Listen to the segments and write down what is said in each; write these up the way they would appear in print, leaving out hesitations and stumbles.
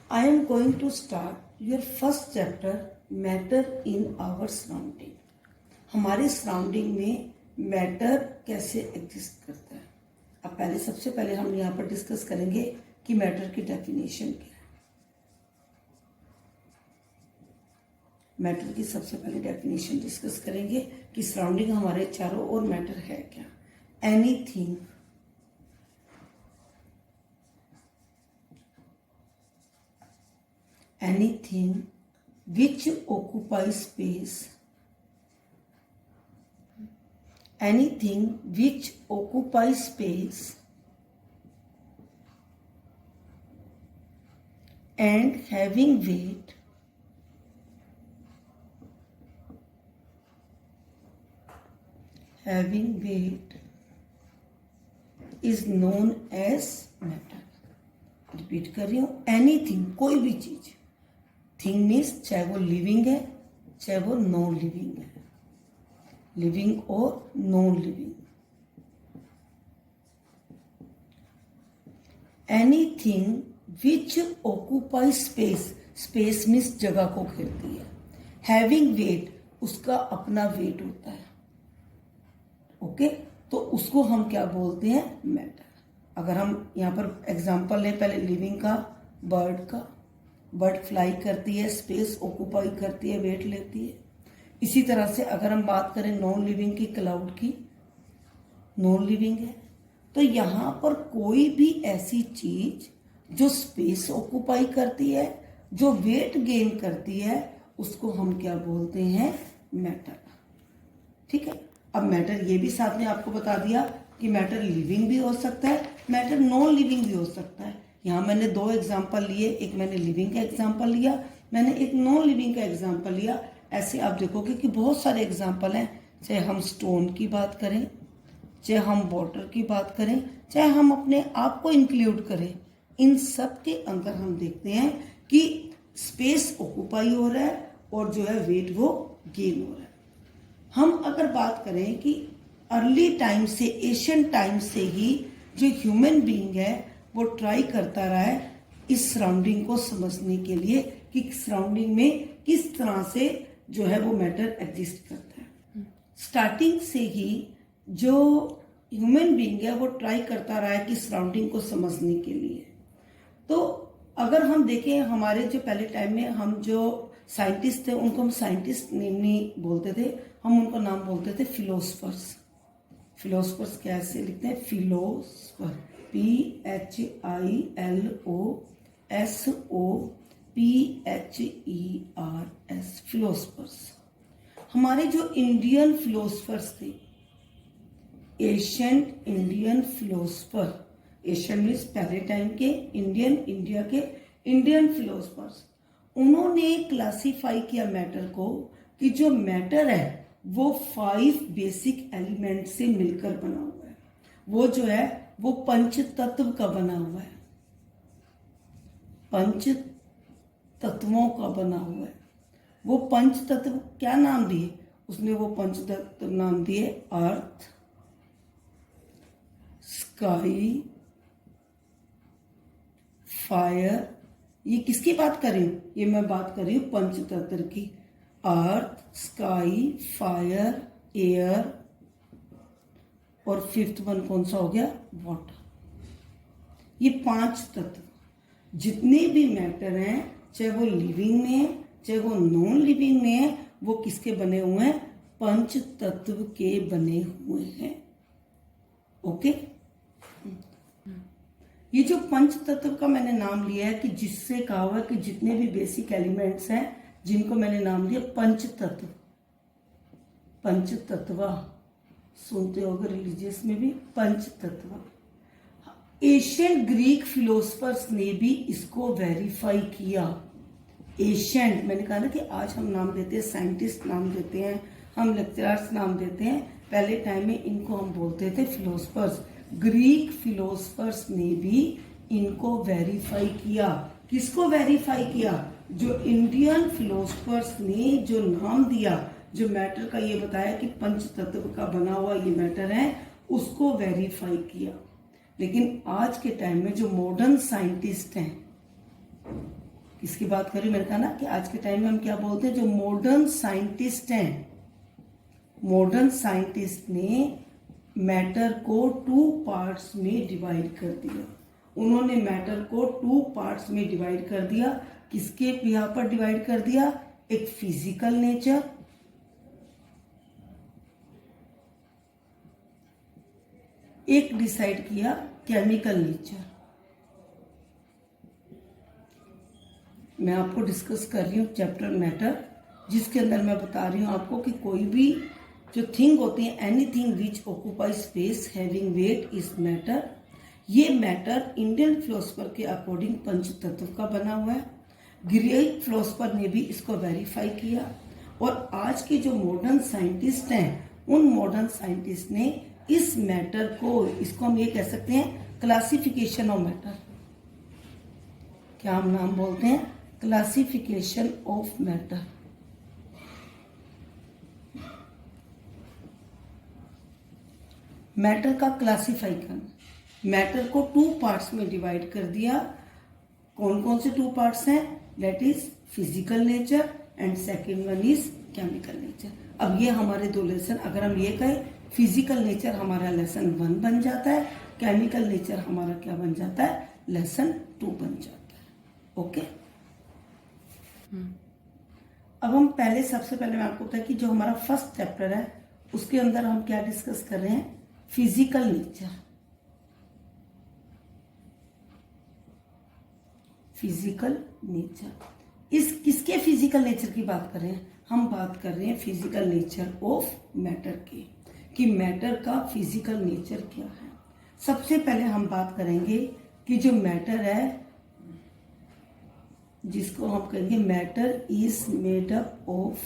I am going to start your first chapter, matter in our surrounding. हमारे surrounding में matter कैसे exist करता है। अब सबसे पहले हम यहाँ पर डिस्कस करेंगे कि मैटर की डेफिनेशन क्या है। मैटर की सबसे पहले डेफिनेशन डिस्कस करेंगे कि सराउंडिंग हमारे चारों ओर मैटर है क्या। Anything anything which occupies space, anything which occupies space and having weight is known as matter. Repeat कर रही हूं, एनीथिंग कोई भी चीज, थिंग मीन्स चाहे वो लिविंग है चाहे वो नॉन लिविंग है, लिविंग और non living. Anything which occupy space, space means जगह को घेरती है। हैविंग वेट, उसका अपना वेट होता है। ओके, तो उसको हम क्या बोलते हैं, मैटर। अगर हम यहाँ पर एग्जांपल लें पहले लिविंग का, बर्ड का, बर्ड फ्लाई करती है, स्पेस ऑक्यूपाई करती है, वेट लेती है। इसी तरह से अगर हम बात करें नॉन लिविंग की, क्लाउड की, नॉन लिविंग है। तो यहाँ पर कोई भी ऐसी चीज जो स्पेस ऑक्यूपाई करती है, जो वेट गेन करती है, उसको हम क्या बोलते हैं, मैटर। ठीक है। अब मैटर ये भी साथ में आपको बता दिया कि मैटर लिविंग भी हो सकता है, मैटर नॉन लिविंग भी हो सकता है। यहाँ मैंने दो एग्जाम्पल लिए, एक मैंने लिविंग का एग्जाम्पल लिया, मैंने एक नॉन लिविंग का एग्जाम्पल लिया। ऐसे आप देखोगे कि बहुत सारे एग्जाम्पल हैं, चाहे हम स्टोन की बात करें, चाहे हम वाटर की बात करें, चाहे हम अपने आप को इंक्लूड करें, इन सब के अंदर हम देखते हैं कि स्पेस ऑक्यूपाई हो रहा है और जो है वेट वो गेन हो रहा है। हम अगर बात करें कि अर्ली टाइम से, एशियन टाइम से ही जो ह्यूमन बीइंग है वो ट्राई करता रहा है इस सराउंडिंग को समझने के लिए कि सराउंडिंग में किस तरह से जो है वो मैटर एग्जिस्ट करता है। स्टार्टिंग से ही जो ह्यूमन बीइंग है वो ट्राई करता रहा है कि सराउंडिंग को समझने के लिए। तो अगर हम देखें हमारे जो पहले टाइम में हम जो साइंटिस्ट थे उनको हम साइंटिस्ट नहीं बोलते थे, हम उनको नाम बोलते थे फिलोसफर्स। फिलोसफर्स कैसे लिखते हैं, फिलोसफर, PHILOSOPHERS, फिलोसफर्स। हमारे जो इंडियन फिलोसफर्स थे, ancient Indian philosopher, Asian means पहले टाइम के, इंडियन इंडिया के इंडियन फिलोसफर्स, उन्होंने क्लासिफाई किया मैटर को कि जो मैटर है वो 5 बेसिक एलिमेंट से मिलकर बना हुआ है। वो जो है वो पंच तत्व का बना हुआ है, पंच तत्वों का बना हुआ है। वो पंच तत्व क्या नाम दिए, उसने वो पंच तत्व नाम दिए अर्थ, स्काई, फायर। ये किसकी बात कर रही हूं, ये मैं बात कर रही हूं पंच तत्व की। अर्थ, स्काई, फायर, एयर और फिफ्थ वन कौन सा हो गया, वाटर। ये 5 तत्व जितने भी मैटर हैं, चाहे वो लिविंग में है चाहे वो नॉन लिविंग में है, वो किसके बने हुए हैं, पंच तत्व के बने हुए हैं। ओके। ये जो पंच तत्व का मैंने नाम लिया है कि जिससे कहा हुआ कि जितने भी बेसिक एलिमेंट्स हैं जिनको मैंने नाम दिया पंच तत्व, पंच तत्व सुनते होगे रिलीजियस में भी, पंच तत्व। एशियन ग्रीक फिलोसफर्स ने भी इसको वेरीफाई किया। एशियंट, मैंने कहा ना कि आज हम नाम देते हैं, साइंटिस्ट नाम देते हैं, हम लेक्चरर्स नाम देते हैं, पहले टाइम में इनको हम बोलते थे फिलोसफर्स। ग्रीक फिलोसफर्स ने भी इनको वेरीफाई किया। किसको वेरीफाई किया, जो इंडियन फिलोसफर्स ने जो नाम दिया, जो मैटर का ये बताया कि पंच तत्व का बना हुआ ये मैटर है, उसको वेरीफाई किया। लेकिन आज के टाइम में जो मॉडर्न साइंटिस्ट हैं, किसकी बात करी, मैंने कहा ना कि आज के टाइम में हम क्या बोलते हैं, जो मॉडर्न साइंटिस्ट हैं, मॉडर्न साइंटिस्ट ने मैटर को 2 पार्ट्स में डिवाइड कर दिया। उन्होंने मैटर को 2 पार्ट्स में डिवाइड कर दिया। किसके यहाँ पर डिवाइड कर दिया, एक फिजिकल नेचर, एक डिसाइड किया केमिकल नेचर। मैं आपको डिस्कस कर रही हूँ चैप्टर मैटर, जिसके अंदर मैं बता रही हूँ आपको कि कोई भी जो थिंग होती है, anything which occupy space having wait is matter. ये मैटर इंडियन फिलोसफर के अकॉर्डिंग पंच तत्व का बना हुआ है। ग्रीक फिलोसफर ने भी इसको वेरीफाई किया, और आज के जो मॉडर्न साइंटिस्ट हैं, उन मॉडर्न साइंटिस्ट ने इस मैटर को, इसको हम ये कह सकते हैं क्लासिफिकेशन ऑफ मैटर। क्या हम नाम बोलते हैं, क्लासिफिकेशन ऑफ मैटर। मैटर का क्लासिफाई करना, मैटर को 2 पार्ट्स में डिवाइड कर दिया। कौन कौन से 2 पार्ट्स हैं, that is physical nature and second one is chemical nature. अब ये हमारे 2 लेसन, अगर हम ये कहें फिजिकल नेचर हमारा लेसन 1 बन जाता है, केमिकल नेचर हमारा क्या बन जाता है, लेसन 2 बन जाता है। ओके, अब हम सबसे पहले मैं आपको बताया कि जो हमारा फर्स्ट चैप्टर है उसके अंदर हम क्या डिस्कस कर रहे हैं, फिजिकल नेचर। फिजिकल नेचर, इस किसके फिजिकल नेचर की बात कर रहे हैं, हम बात कर रहे हैं फिजिकल नेचर ऑफ मैटर की, कि मैटर का फिजिकल नेचर क्या है। सबसे पहले हम बात करेंगे कि जो मैटर है, जिसको हम कहेंगे matter is made up of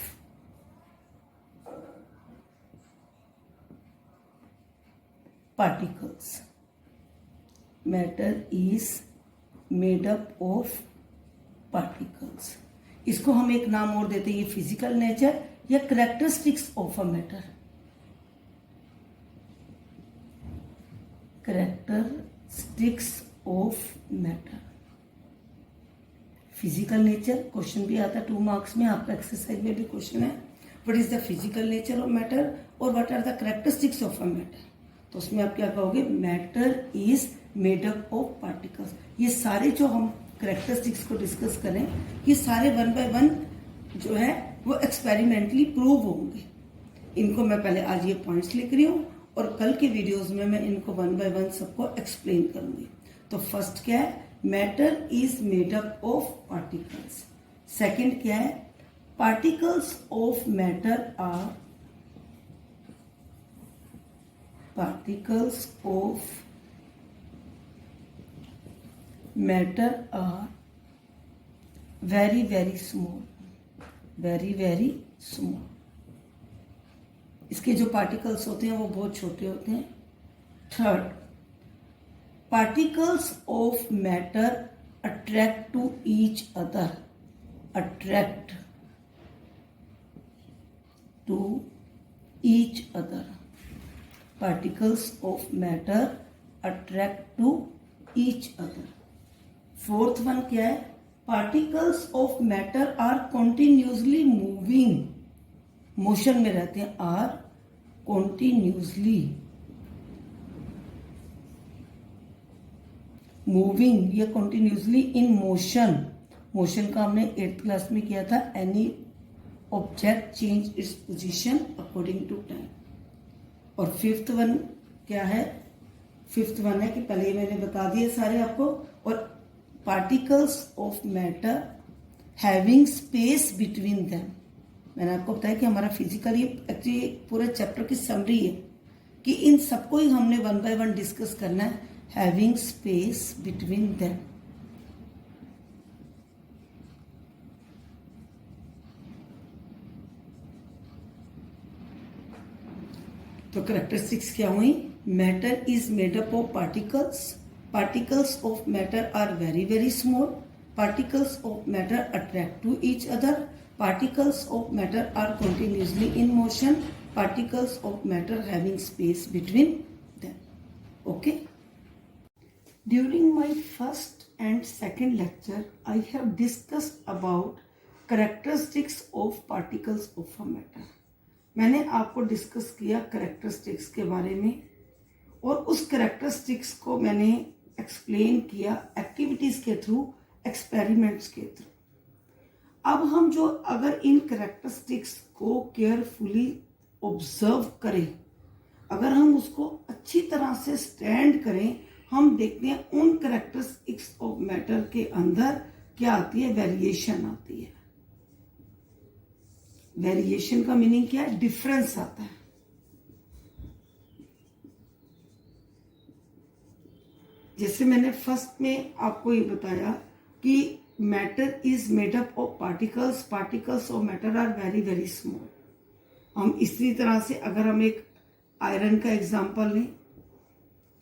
particles. Matter is made up of particles. इसको हम एक नाम और देते हैं, ये फिजिकल नेचर या characteristics of a matter. Characteristics of matter, physical nature. Question भी आता है 2 मार्क्स में, आपका एक्सरसाइज में भी क्वेश्चन है, what is the physical nature of matter और what are the characteristics of a matter. तो उसमें आप क्या कहोगे, matter is made up of particles. ये सारे जो हम कैरेक्टरिस्टिक्स को डिस्कस करें, ये सारे 1 बाय 1 जो है वो एक्सपेरिमेंटली प्रूव होंगे। इनको मैं पहले आज ये पॉइंट्स लिख रही हूँ, और कल के वीडियोस में मैं इनको 1 बाय 1 सबको एक्सप्लेन करूंगी। तो फर्स्ट क्या है, matter is made up of particles. Second क्या है, particles of matter are, particles of matter are very very small, very very small। इसके जो पार्टिकल्स होते हैं वो बहुत छोटे होते हैं। Third, particles of matter attract to each other, attract to each other. Particles of matter attract to each other। Fourth one क्या है, particles of matter are continuously moving, motion में रहते हैं, are continuously moving या continuously in motion। Motion का हमने 8th class में किया था, any object change its position according to time। और 5th वन क्या है, 5th वन है कि पहले मैंने बता दिए सारे आपको, और particles of matter having space between them. मैंने आपको बताया कि हमारा फिजिकल, ये एक्चुअली पूरे चैप्टर की समरी है कि इन सबको ही हमने 1 बाय 1 डिस्कस करना है। हैविंग स्पेस बिटवीन देम, तो कैरेक्टरिस्टिक्स क्या हुई, matter is made up of particles, particles of matter are very very small, particles of matter attract to each other, particles of matter are continuously in motion, particles of matter having space between them. Okay, During my first and second lecture, I have discussed about characteristics of particles of a matter. मैंने आपको discuss किया characteristics के बारे में और उस characteristics को मैंने एक्सप्लेन किया एक्टिविटीज के थ्रू, एक्सपेरिमेंट्स के थ्रू। अब हम जो अगर इन करेक्टरिस्टिक्स को केयरफुली ऑब्जर्व करें, अगर हम उसको अच्छी तरह से स्टैंड करें, हम देखते हैं उन करेक्टरिस्टिक्स ऑफ मैटर के अंदर क्या आती है, वेरिएशन आती है। वेरिएशन का मीनिंग क्या है, डिफरेंस आता है। जैसे मैंने फर्स्ट में आपको ये बताया कि matter is made up of particles, particles of matter are very very small. हम इसी तरह से अगर हम एक आयरन का एग्जांपल लें,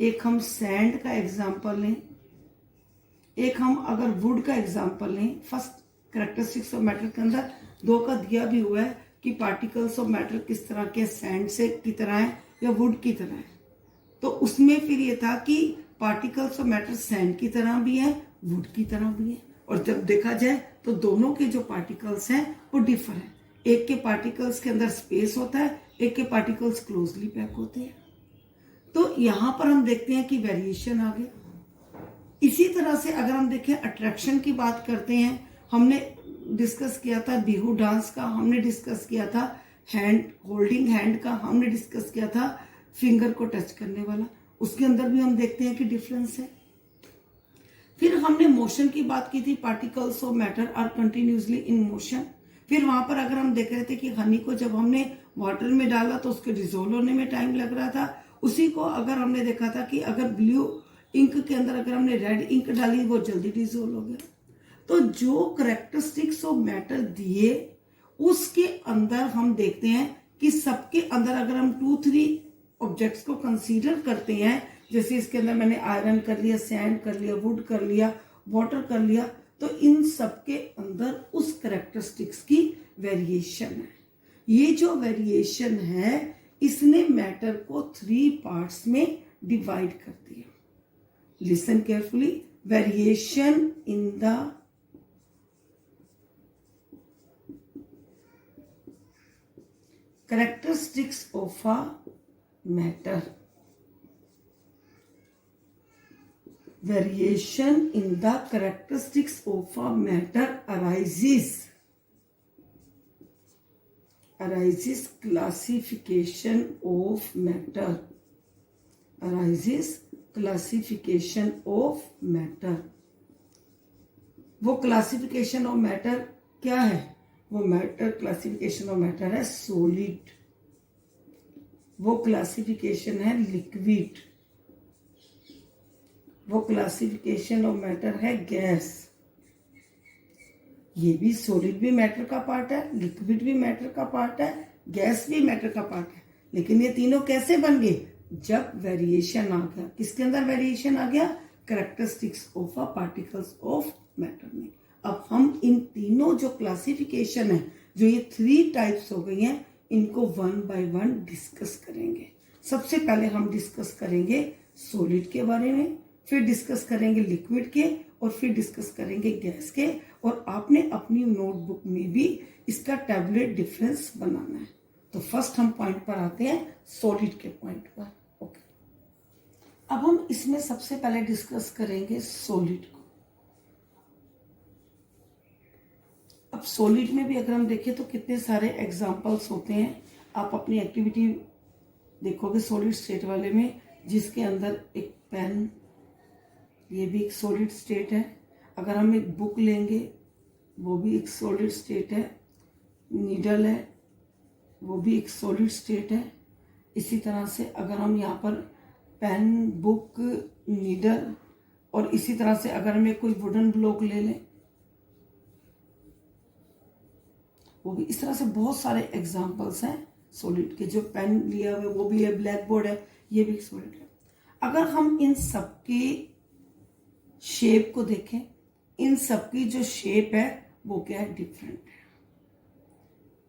एक हम सैंड का एग्जांपल लें, एक हम अगर वुड का एग्जांपल लें, फर्स्ट कैरेक्टरिस्टिक्स ऑफ मैटर के अंदर दो का दिया भी हुआ है कि पार्टिकल्स ऑफ मैटर किस तरह के, सैंड से की तरह है या वुड की तरह है। तो उसमें फिर ये था कि पार्टिकल्स ऑफ मैटर सैंड की तरह भी है, वुड की तरह भी है। और जब देखा जाए तो दोनों के जो पार्टिकल्स हैं वो डिफर है। एक के पार्टिकल्स के अंदर स्पेस होता है, एक के पार्टिकल्स क्लोजली पैक होते हैं। तो यहां पर हम देखते हैं कि वेरिएशन आ गया। इसी तरह से अगर हम देखें अट्रैक्शन की बात करते हैं, हमने डिस्कस किया था बिहू डांस का, हमने डिस्कस किया था हैंड होल्डिंग हैंड का, हमने डिस्कस किया था फिंगर को टच करने वाला। उसके अंदर भी हम देखते हैं कि डिफरेंस है। फिर हमने मोशन की बात की थी, particles of matter are continuously in motion. फिर वहां पर अगर हम देख रहे थे कि हनी को जब हमने वाटर में डाला तो उसके डिजोल्व होने में टाइम लग रहा था। उसी को अगर हमने देखा था कि अगर ब्लू इंक के अंदर अगर हमने रेड इंक डाली वो जल्दी डिजोल्व हो गया। तो जो करेक्टरिस्टिक्स ऑफ मैटर दिए उसके अंदर हम देखते हैं कि सबके अंदर अगर हम 2-3 ऑब्जेक्ट्स को कंसीडर करते हैं, जैसे इसके अंदर मैंने आयरन कर लिया, सैंड कर लिया, वुड कर लिया, वाटर कर लिया, तो इन सबके अंदर उस करेक्टरिस्टिक्स की वेरिएशन है। ये जो वेरिएशन है इसने मैटर को 3 पार्ट्स में डिवाइड कर दिया। Listen carefully, variation in the characteristics of a matter. Variation in the characteristics of a matter arises classification of matter. Arises classification of matter. वो क्लासिफिकेशन ऑफ मैटर क्या है? वो मैटर क्लासिफिकेशन ऑफ मैटर है solid, वो classification है liquid, वो classification of matter है gas. ये भी सॉलिड भी मैटर का पार्ट है, लिक्विड भी मैटर का पार्ट है, गैस भी मैटर का पार्ट है। लेकिन ये तीनों कैसे बन गए? जब वेरिएशन आ गया। किसके अंदर वेरिएशन आ गया? Characteristics of a particles of matter में। अब हम इन तीनों जो क्लासिफिकेशन है, जो ये 3 टाइप्स हो गई हैं, इनको 1 बाय 1 डिस्कस करेंगे। सबसे पहले हम डिस्कस करेंगे सॉलिड के बारे में, फिर डिस्कस करेंगे लिक्विड के, और फिर डिस्कस करेंगे गैस के। और आपने अपनी नोटबुक में भी इसका टैबलेट डिफरेंस बनाना है। तो फर्स्ट हम पॉइंट पर आते हैं, सॉलिड के पॉइंट पर। ओके, अब हम इसमें सबसे पहले डिस्कस करेंगे सॉलिड को। अब सॉलिड में भी अगर हम देखें तो कितने सारे एग्जाम्पल्स होते हैं। आप अपनी एक्टिविटी देखोगे सॉलिड स्टेट वाले में, जिसके अंदर एक पेन, ये भी एक सॉलिड स्टेट है। अगर हम एक बुक लेंगे वो भी एक सॉलिड स्टेट है। नीडल है वो भी एक सॉलिड स्टेट है। इसी तरह से अगर हम यहाँ पर पेन, बुक, नीडल, और इसी तरह से अगर हम कोई वुडन ब्लॉक ले लें वो भी, इस तरह से बहुत सारे एग्जाम्पल्स हैं सॉलिड के। जो पेन लिया हुआ है वो भी है, ब्लैक बोर्ड है, ये भी सॉलिड है। अगर हम इन सबके शेप को देखें, इन सबकी जो शेप है वो क्या है? डिफरेंट है।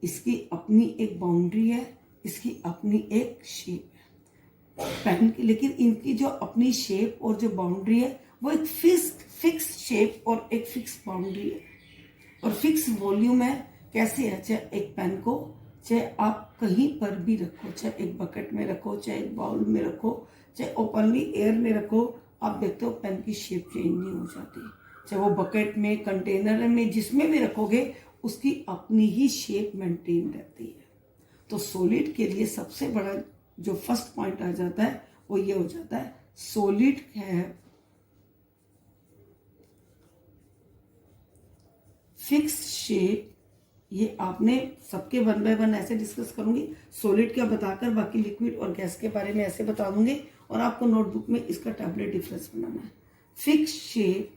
इसकी अपनी एक बाउंड्री है, इसकी अपनी एक शेप है। पेन की, लेकिन इनकी जो अपनी शेप और जो बाउंड्री है वो एक फिक्स शेप और एक फिक्स बाउंड्री है और फिक्स वॉल्यूम है। कैसे है, चाहे एक पेन को चाहे आप कहीं पर भी रखो, चाहे एक बकेट में रखो, चाहे एक बाउल में रखो, चाहे ओपनली एयर में रखो, आप देखते हो पेन की शेप चेंज नहीं हो जाती। चाहे वो बकेट में, कंटेनर में, जिसमें भी रखोगे उसकी अपनी ही शेप मेंटेन रहती है। तो सॉलिड के लिए सबसे बड़ा जो फर्स्ट पॉइंट आ जाता है वो ये हो जाता है, सॉलिड है फिक्स शेप। ये आपने सबके 1 बाय 1 ऐसे डिस्कस करूंगी, सॉलिड क्या बताकर बाकी लिक्विड और गैस के बारे में ऐसे बता दूंगी और आपको नोटबुक में इसका टैबलेट डिफरेंस बनाना है। Fix shape,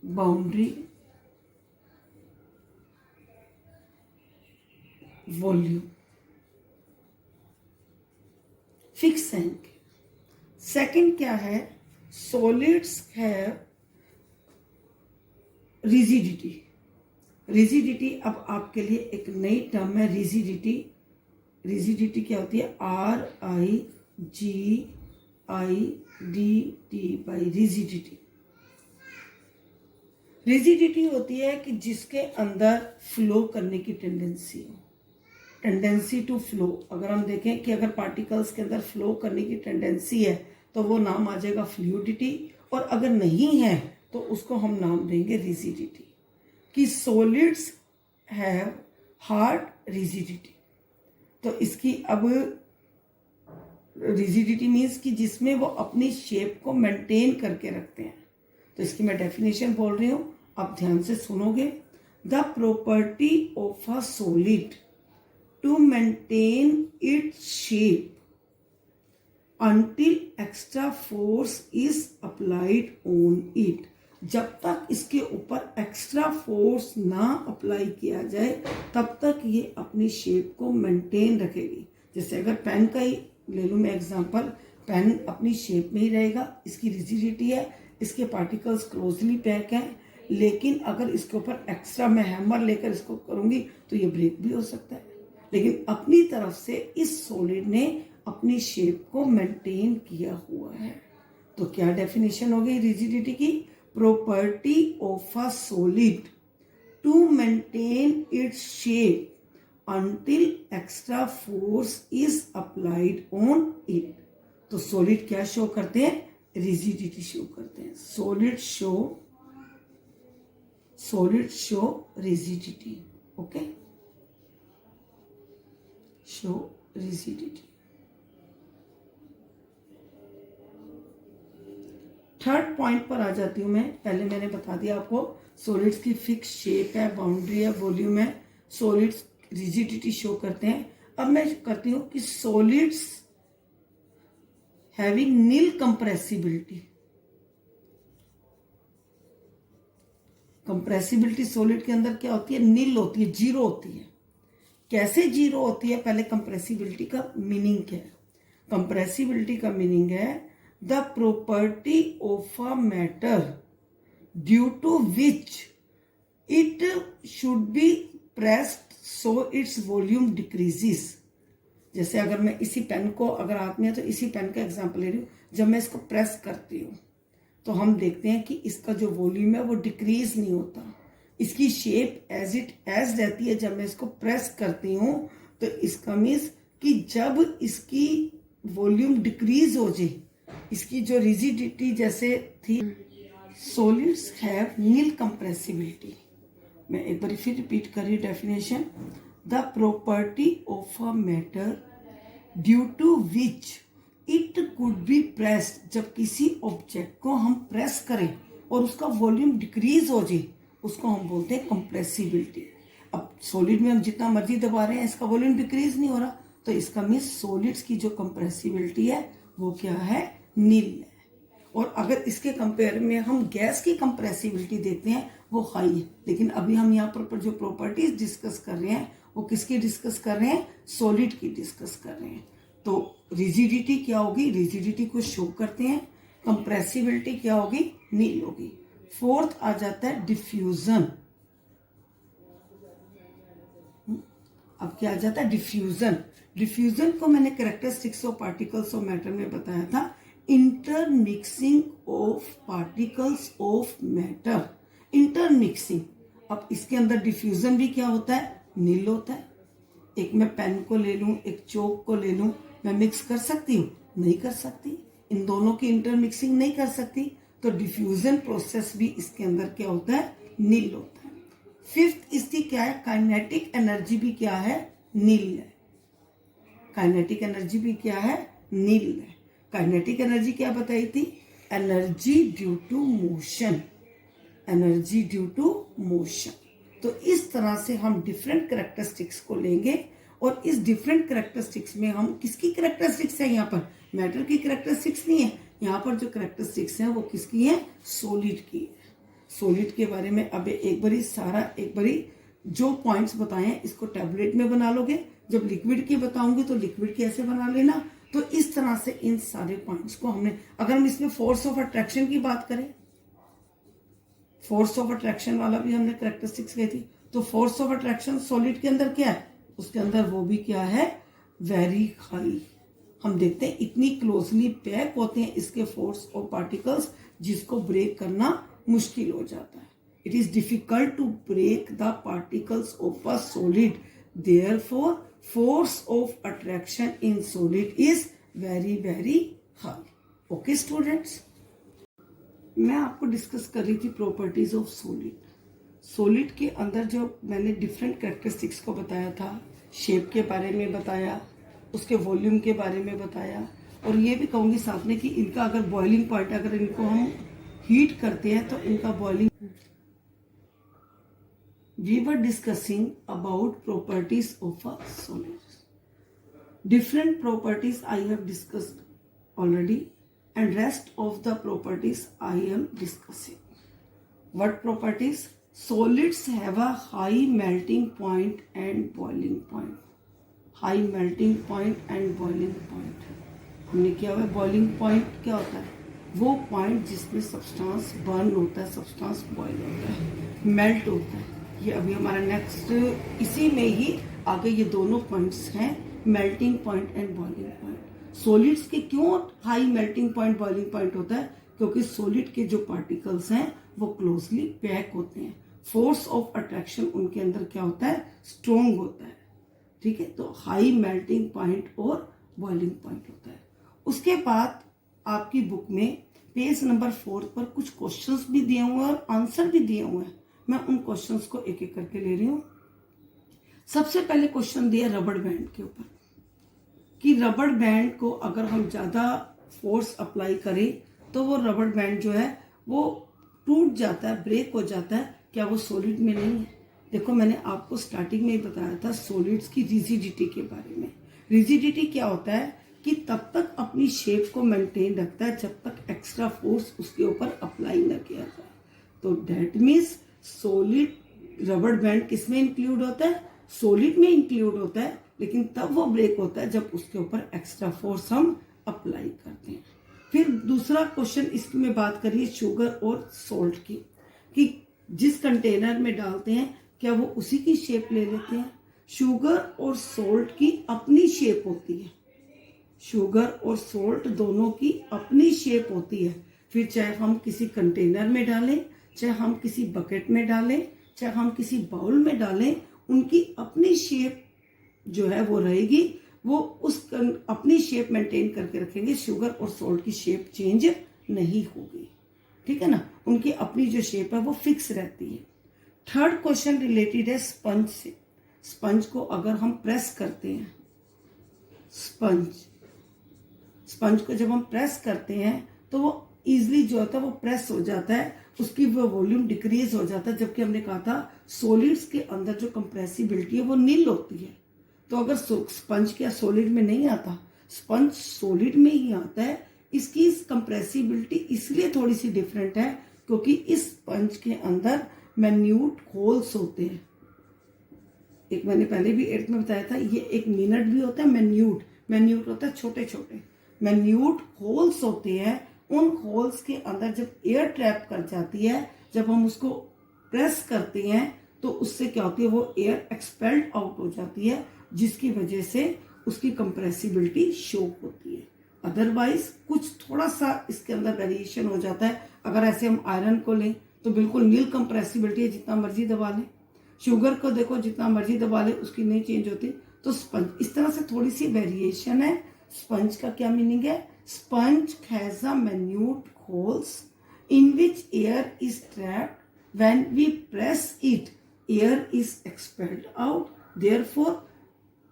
boundary, volume, fix and. Second क्या है, सॉलिड्स हैव रिजिडिटी। रिजिडिटी अब आपके लिए एक नई टर्म है, रिजिडिटी। रिजिडिटी क्या होती है, RIGIDT बाई रिजिडिटी। रिजिडिटी होती है कि जिसके अंदर फ्लो करने की टेंडेंसी हो, टेंडेंसी टू फ्लो। अगर हम देखें कि अगर पार्टिकल्स के अंदर फ्लो करने की टेंडेंसी है तो वो नाम आ जाएगा फ्लूइडिटी, और अगर नहीं है तो उसको हम नाम देंगे रिजिडिटी। कि सॉलिड्स हैव हार्ड रिजिडिटी। तो इसकी अब रिजिडिटी मीन्स कि जिसमें वो अपनी शेप को मेंटेन करके रखते हैं। तो इसकी मैं डेफिनेशन बोल रही हूं, आप ध्यान से सुनोगे। The property of a solid to maintain its shape until extra force is applied on it। जब तक इसके ऊपर एक्स्ट्रा फोर्स ना अप्लाई किया जाए तब तक ये अपनी शेप को मेंटेन रखेगी। जैसे अगर पेन का ही ले लूँ मैं एग्जांपल, पेन अपनी शेप में ही रहेगा, इसकी रिजिडिटी है, इसके पार्टिकल्स क्लोजली पैक हैं, लेकिन अगर इसके ऊपर एक्स्ट्रा मैं हैमर लेकर इसको करूंगी तो ये ब्रेक भी हो सकता है। लेकिन अपनी तरफ से इस सॉलिड ने अपनी शेप को मेंटेन किया हुआ है। तो क्या डेफिनेशन हो गई रिजिडिटी की, property of a solid to maintain its shape until extra force is applied on it. तो सॉलिड क्या शो करते हैं, रिजिडिटी शो करते हैं। Solid show rigidity, okay, show rigidity. Third point पर आ जाती हूं मैं। पहले मैंने बता दिया आपको सॉलिड्स की फिक्स शेप है, बाउंड्री है, वॉल्यूम है, सॉलिड्स रिजिडिटी शो करते हैं। अब मैं करती हूं कि सॉलिड्स हैविंग नील कंप्रेसिबिलिटी। कंप्रेसिबिलिटी सॉलिड के अंदर क्या होती है, नील होती है, जीरो होती है। कैसे जीरो होती है, पहले कंप्रेसिबिलिटी का मीनिंग क्या है। कंप्रेसिबिलिटी का मीनिंग है the property of a matter due to which it should be pressed so its volume decreases। जैसे अगर मैं इसी पेन को, अगर हाथ में है तो इसी पेन का एग्जांपल ले रही हूँ, जब मैं इसको प्रेस करती हूँ तो हम देखते हैं कि इसका जो वॉल्यूम है वो डिक्रीज नहीं होता, इसकी शेप एज इट एज रहती है। जब मैं इसको प्रेस करती हूँ तो इसका मीन्स कि जब इसकी वॉल्यूम डिक्रीज हो जाए, इसकी जो रिजिडिटी जैसे थी। Solids have nil compressibility. मैं एक बार फिर रिपीट कर रही definition, the property of a matter due to which it could be pressed. जब किसी ऑब्जेक्ट को हम प्रेस करें और उसका वॉल्यूम डिक्रीज हो जाए उसको हम बोलते हैं कंप्रेसिबिलिटी। अब सॉलिड में हम जितना मर्जी दबा रहे हैं इसका वॉल्यूम डिक्रीज नहीं हो रहा, तो इसका मीन्स सॉलिड्स की जो कंप्रेसिबिलिटी है वो क्या है, नील है। और अगर इसके कंपेयर में हम गैस की कंप्रेसिबिलिटी देखते हैं वो हाई है। लेकिन अभी हम यहाँ पर जो प्रॉपर्टीज डिस्कस कर रहे हैं वो किसकी डिस्कस कर रहे हैं, सॉलिड की डिस्कस कर रहे हैं। तो रिजिडिटी क्या होगी, रिजिडिटी को शो करते हैं। कंप्रेसिबिलिटी क्या होगी, नील होगी। फोर्थ आ जाता है डिफ्यूजन। अब क्या आ जाता है, डिफ्यूजन। डिफ्यूजन को मैंने characteristics of particles of matter में बताया था, intermixing of particles of matter, intermixing. अब इसके अंदर डिफ्यूजन भी क्या होता है, नील होता है। एक मैं पेन को ले लूं, एक चौक को ले लूं, मैं मिक्स कर सकती हूँ, नहीं कर सकती, इन दोनों की इंटरमिक्सिंग नहीं कर सकती। तो डिफ्यूजन प्रोसेस भी इसके अंदर क्या होता है, नील होता है। फिफ्थ इसकी क्या है, काइनेटिक एनर्जी भी क्या है, नील है। काइनेटिक एनर्जी भी क्या है, नील है। काइनेटिक एनर्जी क्या बताई थी, energy due to motion, energy due to motion. तो इस तरह से हम डिफरेंट कैरेक्टरिस्टिक्स को लेंगे और इस डिफरेंट कैरेक्टरिस्टिक्स में हम किसकी कैरेक्टरिस्टिक्स है, यहाँ पर मैटर की कैरेक्टरिस्टिक्स नहीं है, यहाँ पर जो कैरेक्टरिस्टिक्स हैं वो किसकी है, सॉलिड की है। सॉलिड के बारे में अब एक बारी जो पॉइंट्स बताए हैं इसको टैबलेट में बना लोगे, जब लिक्विड की बताऊंगी तो लिक्विड कैसे बना लेना। तो इस तरह से इन सारे पॉइंट्स को हमने, अगर हम इसमें फोर्स ऑफ अट्रैक्शन की बात करें, फोर्स ऑफ अट्रैक्शन वाला भी हमने कैरेक्टरिस्टिक्स गई थी, तो फोर्स ऑफ अट्रैक्शन सॉलिड के अंदर क्या है, उसके अंदर वो भी क्या है, वेरी हाई। हम देखते हैं इतनी क्लोजली पैक होते हैं इसके फोर्स ऑफ पार्टिकल्स, जिसको ब्रेक करना मुश्किल हो जाता है। It is difficult to break the particles of a solid, therefore force of attraction in solid is very very high. Okay students, मैं आपको डिस्कस कर रही थी प्रॉपर्टीज ऑफ सॉलिड। सॉलिड के अंदर जो मैंने डिफरेंट कैरेक्टरिस्टिक्स को बताया था, शेप के बारे में बताया, उसके वॉल्यूम के बारे में बताया, और ये भी कहूंगी साथ में कि इनका अगर बॉइलिंग पॉइंट, अगर इनको हम हीट करते हैं तो इनका boiling. We were discussing about properties of a solid. Different properties I have discussed already and rest of the properties I am discussing. What properties? Solids have a high melting point and boiling point. High melting point and boiling point. हमने क्या हुआ, boiling point क्या होता है, वो point जिसमें substance burn होता है, सब्सटेंस बॉयल होता है, मेल्ट होता है। ये अभी हमारा नेक्स्ट, इसी में ही आगे ये दोनों पॉइंट्स हैं, melting point and boiling point. Solids के क्यों high melting point boiling point होता है, क्योंकि सॉलिड के जो पार्टिकल्स हैं वो क्लोजली पैक होते हैं, फोर्स ऑफ अट्रैक्शन उनके अंदर क्या होता है, स्ट्रॉन्ग होता है। ठीक है, तो हाई मेल्टिंग पॉइंट और बॉइलिंग पॉइंट होता है। उसके बाद आपकी बुक में पेज नंबर 4 पर कुछ क्वेश्चंस भी दिए हुए हैं और आंसर भी दिए हुए हैं। मैं उन क्वेश्चंस को एक एक करके ले रही हूं। सबसे पहले क्वेश्चन दिया रबड़ बैंड के ऊपर, कि रबड़ बैंड को अगर हम ज्यादा फोर्स अप्लाई करें तो वो रबड़ बैंड जो है वो टूट जाता है, ब्रेक हो जाता है। क्या वो सॉलिड में नहीं है? देखो मैंने आपको स्टार्टिंग में ही बताया था सॉलिड्स की रिजिडिटी के बारे में। रिजिडिटी क्या होता है कि तब तक अपनी शेप को मेंटेन रखता है जब तक एक्स्ट्रा फोर्स उसके ऊपर अप्लाई न किया जाए। तो दैट मीन्स सॉलिड रबड़ बैंड किस में इंक्लूड होता है, सॉलिड में इंक्लूड होता है, लेकिन तब वो ब्रेक होता है जब उसके ऊपर एक्स्ट्रा फोर्स हम अप्लाई करते हैं। फिर दूसरा क्वेश्चन इसमें बात करिए शुगर और सॉल्ट की, कि जिस कंटेनर में डालते हैं क्या वो उसी की शेप ले लेते हैं। शुगर और सॉल्ट की अपनी शेप होती है, शुगर और सॉल्ट दोनों की अपनी शेप होती है। फिर चाहे हम किसी कंटेनर में डालें, चाहे हम किसी बकेट में डालें, चाहे हम किसी बाउल में डालें, उनकी अपनी शेप जो है वो रहेगी, वो उस अपनी शेप मेंटेन करके रखेंगे। शुगर और सॉल्ट की शेप चेंज नहीं होगी, ठीक है ना, उनकी अपनी जो शेप है वो फिक्स रहती है। थर्ड क्वेश्चन रिलेटेड है स्पंज से। स्पंज को अगर हम प्रेस करते हैं, स्पंज को जब हम प्रेस करते हैं तो वो इजिली जो होता है वो प्रेस हो जाता है, उसकी वो वॉल्यूम डिक्रीज हो जाता है। जबकि हमने कहा था सॉलिड्स के अंदर जो कंप्रेसिबिलिटी है वो नील होती है। तो अगर स्पंज क्या सॉलिड में नहीं आता, स्पंज सॉलिड में ही आता है। इसकी कंप्रेसिबिलिटी इसलिए थोड़ी सी डिफरेंट है क्योंकि इस स्पंज के अंदर मैन्यूट होल्स होते हैं। एक मैंने पहले भी 8th में बताया था, ये एक मिनट भी होता है, मैन्यूट होता है छोटे छोटे मैन्यूट होल्स होते हैं। उन होल्स के अंदर जब एयर ट्रैप कर जाती है, जब हम उसको प्रेस करते हैं तो उससे क्या होती है, वो एयर एक्सपेल्ड आउट हो जाती है, जिसकी वजह से उसकी कंप्रेसिबिलिटी शो होती है। अदरवाइज कुछ थोड़ा सा इसके अंदर वेरिएशन हो जाता है। अगर ऐसे हम आयरन को लें तो बिल्कुल नील कंप्रेसिबिलिटी है, जितना मर्जी दबा लें। शुगर को देखो, जितना मर्जी दबा ले उसकी नहीं चेंज होती। तो स्पंज, इस तरह से थोड़ी सी वेरिएशन है। स्पंज का क्या मीनिंग है? Sponge has a minute holes in which air is trapped. When we press it, air is expelled out. Therefore,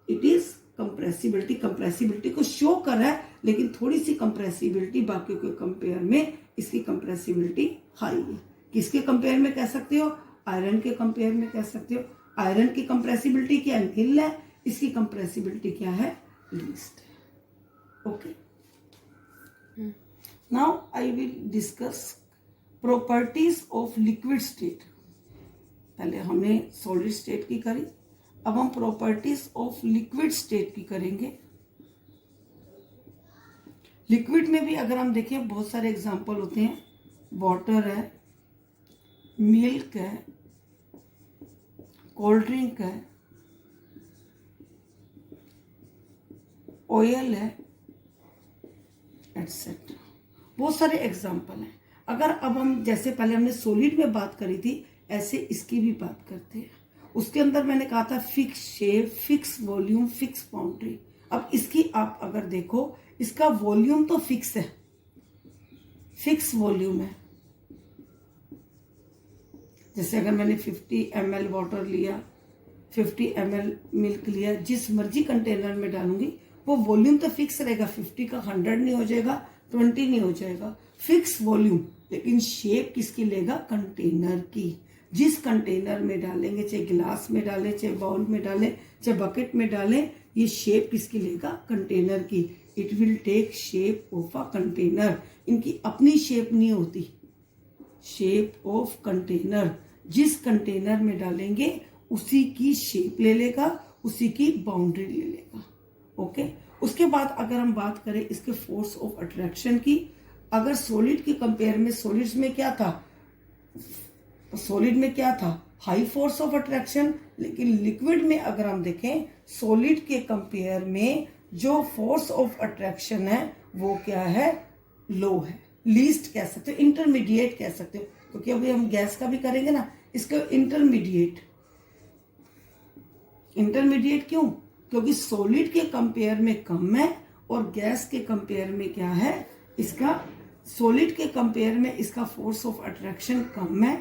it is compressibility. Compressibility को शो कर रहा है, लेकिन थोड़ी सी कंप्रेसिबिलिटी बाकी के कंपेयर में इसकी कंप्रेसिबिलिटी हाई है। किसके कंपेयर में कह सकते हो? आयरन के कंपेयर में कह सकते हो। आयरन की कंप्रेसिबिलिटी क्या है? नील है। इसकी कंप्रेसिबिलिटी क्या है? लीस्ट है। Okay, now I will discuss properties of liquid state. पहले हमने सॉलिड स्टेट की करी, अब हम प्रॉपर्टीज ऑफ लिक्विड स्टेट की करेंगे। लिक्विड में भी अगर हम देखें बहुत सारे एग्जांपल होते हैं। वाटर है, मिल्क है, कोल्ड ड्रिंक है, ऑयल है, एटसेट्रा। बहुत सारे एग्जांपल हैं। अगर अब हम, जैसे पहले हमने सॉलिड में बात करी थी, ऐसे इसकी भी बात करते हैं। उसके अंदर मैंने कहा था fix shape, fix volume, fix boundary. अब इसकी आप अगर देखो, इसका वॉल्यूम तो फिक्स है, फिक्स वॉल्यूम है। जैसे अगर मैंने 50 ml वाटर लिया, 50 ml मिल्क लिया, जिस मर्जी कंटेनर में डालूंगी वो वॉल्यूम तो फिक्स रहेगा। 50 का 100 नहीं हो जाएगा, 20 नहीं हो जाएगा, फिक्स वॉल्यूम। लेकिन शेप किसकी लेगा? कंटेनर की। जिस कंटेनर में डालेंगे, चाहे गिलास में डालें, चाहे बाउल में डालें, चाहे बकेट में डालें, ये शेप किसकी लेगा? कंटेनर की। It will take shape of a container. इनकी अपनी शेप नहीं होती, शेप ऑफ कंटेनर। जिस कंटेनर में डालेंगे उसी की शेप ले लेगा, उसी की बाउंड्री ले लेगा। ओके, उसके बाद अगर हम बात करें इसके फोर्स ऑफ अट्रैक्शन की, अगर सॉलिड के कंपेयर में, सॉलिड्स में क्या था? सॉलिड में क्या था? High force of attraction. लेकिन लिक्विड में अगर हम देखें, सॉलिड के कंपेयर में जो फोर्स ऑफ अट्रैक्शन है वो क्या है? लो है, लीस्ट कह सकते हो, इंटरमीडिएट कह सकते हो। क्योंकि अभी हम गैस का भी करेंगे ना, इसका इंटरमीडिएट। इंटरमीडिएट क्यों? क्योंकि सॉलिड के कंपेयर में कम है और गैस के कंपेयर में क्या है? इसका, सॉलिड के कंपेयर में इसका फोर्स ऑफ अट्रैक्शन कम है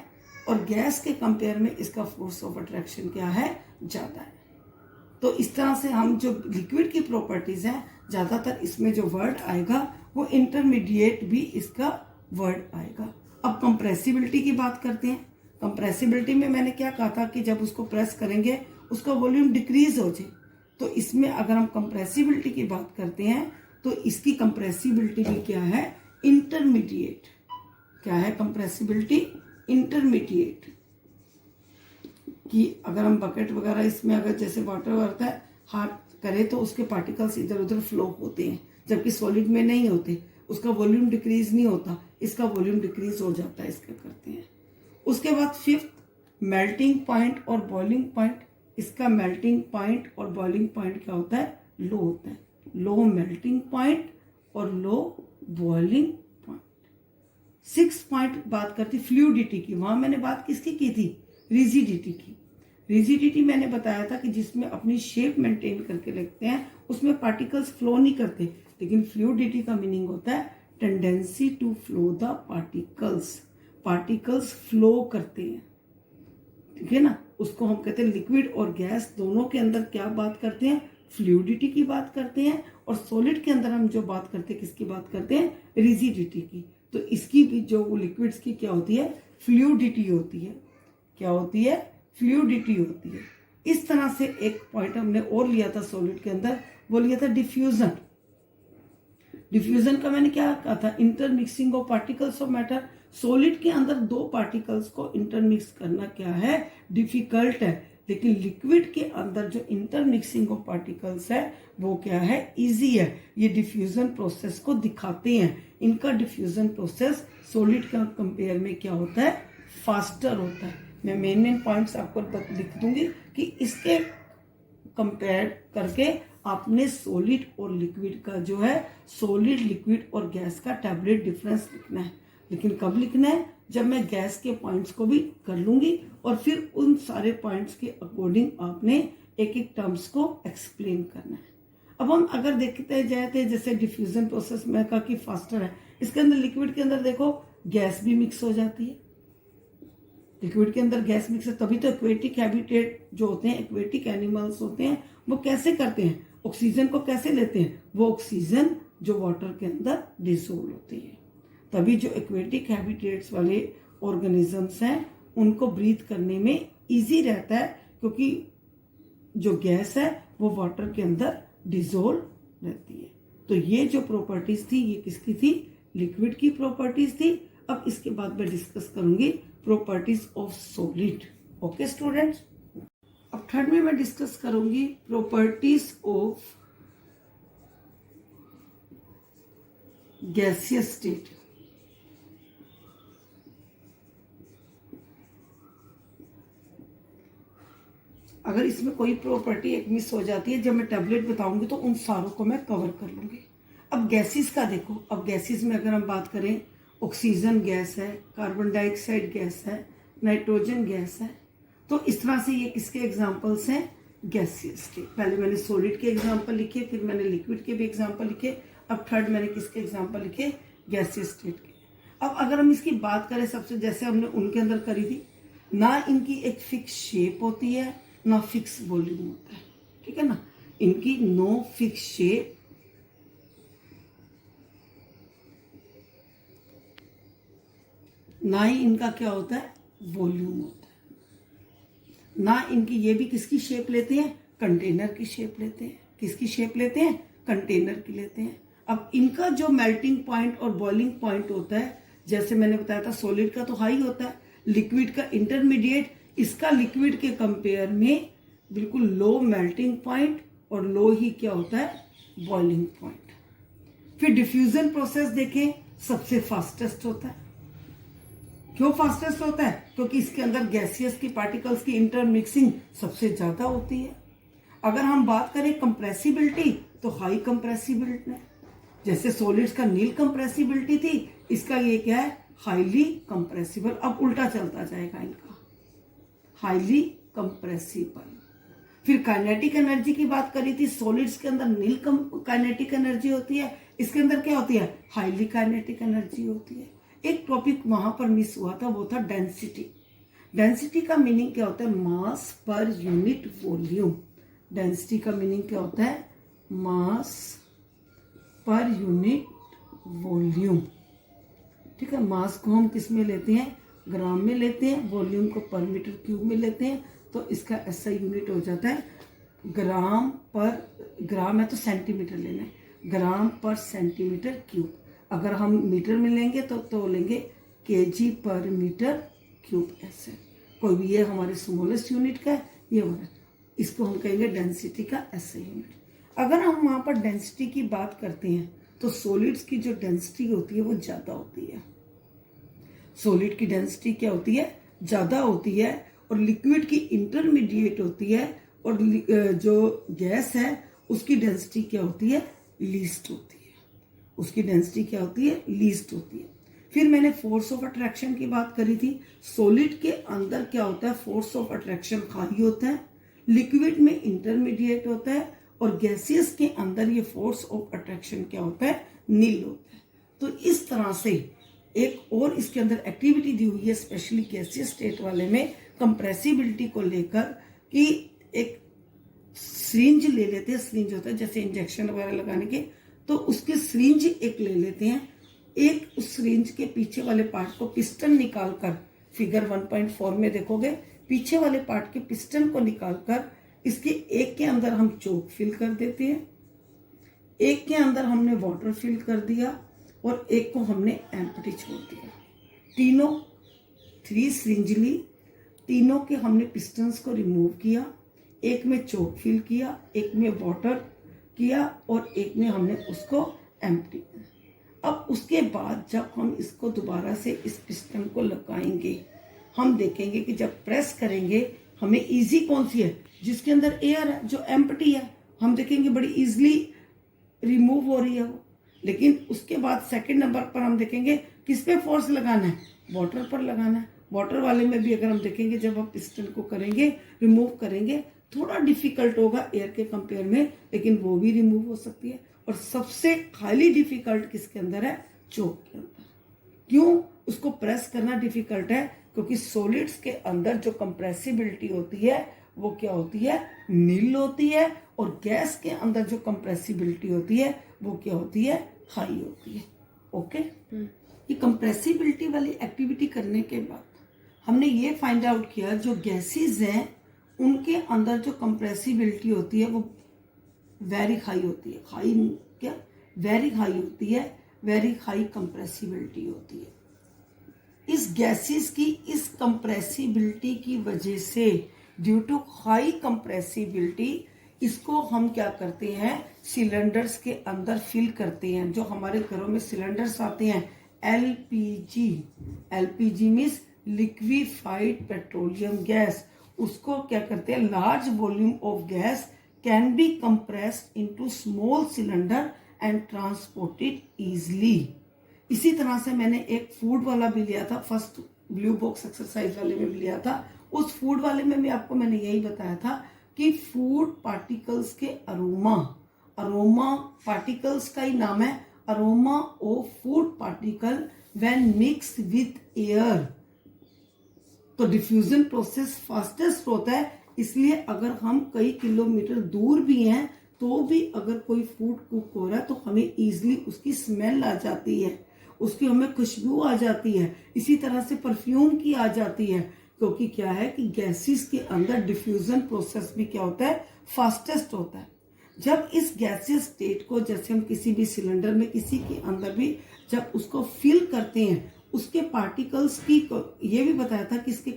और गैस के कंपेयर में इसका फोर्स ऑफ अट्रैक्शन क्या है? ज्यादा है। तो इस तरह से हम जो लिक्विड की प्रॉपर्टीज है, ज्यादातर इसमें जो वर्ड आएगा वो इंटरमीडिएट भी इसका वर्ड आएगा। अब कंप्रेसिबिलिटी की बात करते हैं। कंप्रेसिबिलिटी में मैंने क्या कहा था कि जब उसको प्रेस करेंगे उसका वॉल्यूम डिक्रीज हो जाए। तो इसमें अगर हम कंप्रेसिबिलिटी की बात करते हैं तो इसकी कंप्रेसिबिलिटी भी क्या है? इंटरमीडिएट। क्या है कंप्रेसिबिलिटी? इंटरमीडिएट। कि अगर हम बकेट वगैरह इसमें अगर जैसे वाटर करता है, हाथ करे तो उसके पार्टिकल्स इधर उधर फ्लो होते हैं, जबकि सॉलिड में नहीं होते। उसका वॉल्यूम डिक्रीज नहीं होता, इसका वॉल्यूम डिक्रीज हो जाता है। इसका करते हैं। उसके बाद फिफ्थ, मेल्टिंग पॉइंट और बॉइलिंग पॉइंट। इसका मेल्टिंग पॉइंट और बॉइलिंग पॉइंट क्या होता है? लो होता है। लो मेल्टिंग पॉइंट और लो बॉइलिंग पॉइंट। 6 पॉइंट बात करती फ्लूइडिटी की। वहां मैंने बात किसकी की थी? रिजिडिटी की। रिजिडिटी मैंने बताया था कि जिसमें अपनी शेप मेंटेन करके रखते हैं, उसमें पार्टिकल्स फ्लो नहीं करते। लेकिन फ्लूइडिटी का मीनिंग होता है tendency to flow the particles. Particles flow करते हैं, ठीक है ना। उसको हम कहते हैं लिक्विड और गैस दोनों के अंदर क्या बात करते हैं? फ्लूइडिटी की बात करते हैं। और सॉलिड के अंदर हम जो बात करते हैं किसकी बात करते हैं? रिजिडिटी की। तो इसकी भी जो लिक्विड्स की क्या होती है? फ्लूइडिटी होती है। क्या होती है? फ्लूइडिटी होती है। इस तरह से एक पॉइंट हमने और लिया था सॉलिड के अंदर, वो लिया था डिफ्यूजन। डिफ्यूजन का मैंने क्या कहा था? Intermixing of particles of matter. Solid के अंदर दो पार्टिकल्स को इंटरमिक्स करना क्या है? डिफिकल्ट है। लेकिन लिक्विड के अंदर जो इंटरमिक्सिंग ऑफ पार्टिकल्स है वो क्या है? इजी है। ये डिफ्यूजन प्रोसेस को दिखाते हैं। इनका डिफ्यूजन प्रोसेस सॉलिड का कंपेयर में क्या होता है? फास्टर होता है। मैं मेन पॉइंट्स आपको लिख दूंगी कि इसके कंपेयर करके आपने सॉलिड और लिक्विड का जो है, सॉलिड, लिक्विड और गैस का टैबलेट डिफरेंस लिखना है। लेकिन कब लिखना है? जब मैं गैस के पॉइंट्स को भी कर लूंगी और फिर उन सारे पॉइंट्स के अकॉर्डिंग आपने एक एक टर्म्स को एक्सप्लेन करना है। अब हम अगर देखते जाए थे, जैसे डिफ्यूजन प्रोसेस में कहा कि फास्टर है, इसके अंदर लिक्विड के अंदर देखो गैस भी मिक्स हो जाती है। लिक्विड के अंदर गैस मिक्स है, तभी तो एक्वेटिक हैबिटेट जो होते हैं, एक्वेटिक एनिमल्स होते हैं, वो कैसे करते हैं? ऑक्सीजन को कैसे लेते हैं? वो ऑक्सीजन जो वाटर के अंदर डिसोल्व होती है। तभी जो एक्वेटिक हैबिटेट्स वाले ऑर्गेनिजम्स हैं उनको ब्रीथ करने में इजी रहता है, क्योंकि जो गैस है वो वाटर के अंदर डिसोल्व रहती है। तो ये जो प्रॉपर्टीज थी ये किसकी थी? लिक्विड की प्रॉपर्टीज थी। अब इसके बाद मैं डिस्कस करूंगी properties of solid. Okay students, अब थर्ड में मैं डिस्कस करूंगी प्रॉपर्टीज ऑफ गैसियस स्टेट। अगर इसमें कोई प्रॉपर्टी एक मिस हो जाती है, जब मैं टैबलेट बताऊंगी तो उन सारों को मैं कवर कर लूंगी। अब गैसेस का देखो, अब गैसेस में अगर हम बात करें, ऑक्सीजन गैस है, कार्बन डाइऑक्साइड गैस है, नाइट्रोजन गैस है। तो इस तरह से ये किसके एग्जांपल्स हैं? गैसियस के। पहले मैंने सॉलिड के एग्जांपल लिखे, फिर मैंने लिक्विड के भी एग्जांपल लिखे, अब थर्ड मैंने किसके एग्जांपल लिखे? गैसियस स्टेट के। अब अगर हम इसकी बात करें, सबसे जैसे हमने उनके अंदर करी थी, ना इनकी एक फिक्स शेप होती है ना फिक्स वॉल्यूम होता है, ठीक है ना। इनकी नो फिक्स शेप, ना ही इनका क्या होता है? वॉल्यूम होता है। ना इनकी ये भी किसकी शेप लेते हैं? कंटेनर की शेप लेते हैं। किसकी शेप लेते हैं? कंटेनर की लेते हैं। अब इनका जो मेल्टिंग पॉइंट और बॉइलिंग पॉइंट होता है, जैसे मैंने बताया था सॉलिड का तो हाई होता है, लिक्विड का इंटरमीडिएट, इसका लिक्विड के कंपेयर में बिल्कुल लो मेल्टिंग पॉइंट और लो ही क्या होता है? Boiling point. फिर डिफ्यूजन प्रोसेस देखें, सबसे फास्टेस्ट होता है। क्यों फास्टेस्ट होता है? क्योंकि इसके अंदर गैसियस की पार्टिकल्स की इंटरमिक्सिंग सबसे ज्यादा होती है। अगर हम बात करें कंप्रेसिबिलिटी, तो हाई कंप्रेसिबिलिटी है। जैसे सॉलिड्स का नील कंप्रेसिबिलिटी थी, इसका ये क्या है? Highly compressible. अब उल्टा चलता जाएगा इनका, हाईली कंप्रेसिबल। फिर काइनेटिक एनर्जी की बात करी थी, सॉलिड्स के अंदर नील काइनेटिक एनर्जी होती है, इसके अंदर क्या होती है? हाईली काइनेटिक एनर्जी होती है। एक टॉपिक वहां पर मिस हुआ था, वो था डेंसिटी। डेंसिटी का मीनिंग क्या होता है? मास पर यूनिट वॉल्यूम। डेंसिटी का मीनिंग क्या होता है? मास पर यूनिट वॉल्यूम, ठीक है। मास को हम किस में लेते हैं? ग्राम में लेते हैं। वॉल्यूम को पर मीटर क्यूब में लेते हैं। तो इसका ऐसा यूनिट हो जाता है ग्राम पर, ग्राम है तो सेंटीमीटर लेना है, ग्राम पर सेंटीमीटर क्यूब। अगर हम मीटर में लेंगे तो लेंगे केजी पर मीटर क्यूब। ऐसे कोई भी, ये हमारे स्मॉलेस्ट यूनिट का है, ये वाला, इसको हम कहेंगे डेंसिटी का ऐसा यूनिट। अगर हम वहां पर डेंसिटी की बात करते हैं तो सॉलिड्स की जो डेंसिटी होती है वो ज्यादा होती है। सॉलिड की डेंसिटी क्या होती है? ज्यादा होती है। और लिक्विड की इंटरमीडिएट होती है। और जो गैस है उसकी डेंसिटी क्या होती है? लीस्ट होती है। उसकी डेंसिटी क्या होती है? लीस्ट होती है। फिर मैंने फोर्स ऑफ अट्रैक्शन की बात करी थी। सॉलिड के अंदर क्या होता है? फोर्स ऑफ अट्रैक्शन हाई होता है, लिक्विड में इंटरमीडिएट होता है, और गैसियस के अंदर ये फोर्स ऑफ अट्रैक्शन क्या होता है? नील होता है। तो इस तरह से एक और इसके अंदर एक्टिविटी दी हुई है, स्पेशली गैसियस स्टेट वाले में, कंप्रेसिबिलिटी को लेकर, कि एक सिरिंज ले लेते हैं। सिरिंज होता है जैसे इंजेक्शन वगैरह लगाने के, तो उसके सिरिंज एक ले लेते हैं। एक उस सिरिंज के पीछे वाले पार्ट को पिस्टन निकालकर, फिगर 1.4 में देखोगे, पीछे वाले पार्ट के पिस्टन को निकालकर इसके एक के अंदर हम चोक फिल कर देते हैं, एक के अंदर हमने वाटर फिल कर दिया, और एक को हमने एम्प्टी छोड़ दिया। तीनों 3 सिरिंज ली, तीनों के हमने पिस्टन्स को रिमूव किया, एक में चोक फिल किया, एक में वाटर किया, और एक में हमने उसको एम्प्टी किया। अब उसके बाद जब हम इसको दोबारा से इस पिस्टन को लगाएंगे हम देखेंगे कि जब प्रेस करेंगे हमें इजी कौन सी है, जिसके अंदर एयर है, जो एम्प्टी है, हम देखेंगे बड़ी इजीली रिमूव हो रही है वो। लेकिन उसके बाद सेकंड नंबर पर हम देखेंगे किस पे फोर्स लगाना है, वाटर पर लगाना है। वाटर वाले में भी अगर हम देखेंगे जब हम पिस्टन को करेंगे, रिमूव करेंगे, थोड़ा डिफिकल्ट होगा एयर के कंपेयर में, लेकिन वो भी रिमूव हो सकती है। और सबसे हाईली डिफिकल्ट किसके अंदर है, चोक के अंदर। क्यों उसको प्रेस करना डिफिकल्ट है, क्योंकि सॉलिड्स के अंदर जो कंप्रेसिबिलिटी होती है वो क्या होती है, नील होती है, और गैस के अंदर जो कंप्रेसिबिलिटी होती है वो क्या होती है, हाई होती है। ओके, ये कंप्रेसिबिलिटी वाली एक्टिविटी करने के बाद हमने ये फाइंड आउट किया जो गैसेस हैं उनके अंदर जो कंप्रेसिबिलिटी होती है वो वेरी हाई होती है। हाई क्या, वेरी हाई होती है, वेरी हाई कंप्रेसिबिलिटी होती है। इस गैसेस की इस कंप्रेसिबिलिटी की वजह से, ड्यू टू हाई कंप्रेसिबिलिटी, इसको हम क्या करते हैं, सिलेंडर्स के अंदर फिल करते हैं। जो हमारे घरों में सिलेंडर्स आते हैं LPG, LPG means liquefied petroleum gas, उसको क्या करते हैं, large volume of gas can be compressed into small cylinder and transported easily. इसी तरह से मैंने एक फूड वाला भी लिया था, फर्स्ट ब्लू बॉक्स एक्सरसाइज वाले में भी लिया था। उस फूड वाले में भी आपको मैंने यही बताया था कि फूड पार्टिकल्स के अरोमा, अरोमा पार्टिकल्स का ही नाम है, aroma of food particle when mix with air, तो डिफ्यूजन प्रोसेस फास्टेस्ट होता है। इसलिए अगर हम कई किलोमीटर दूर भी हैं तो भी अगर कोई फूड कुक हो रहा है तो हमें इजीली उसकी स्मेल आ जाती है, उसकी हमें खुशबू आ जाती है, इसी तरह से परफ्यूम की आ जाती है, क्योंकि क्या है कि गैसेस के अंदर डिफ्यूजन प्रोसेस भी क्या होता है, फास्टेस्ट होता है। जब इस गैसियस स्टेट को, जैसे हम किसी भी सिलेंडर में, किसी के अंदर भी जब उसको फिल करते हैं, उसके पार्टिकल्स की, ये भी बताया था कि इसके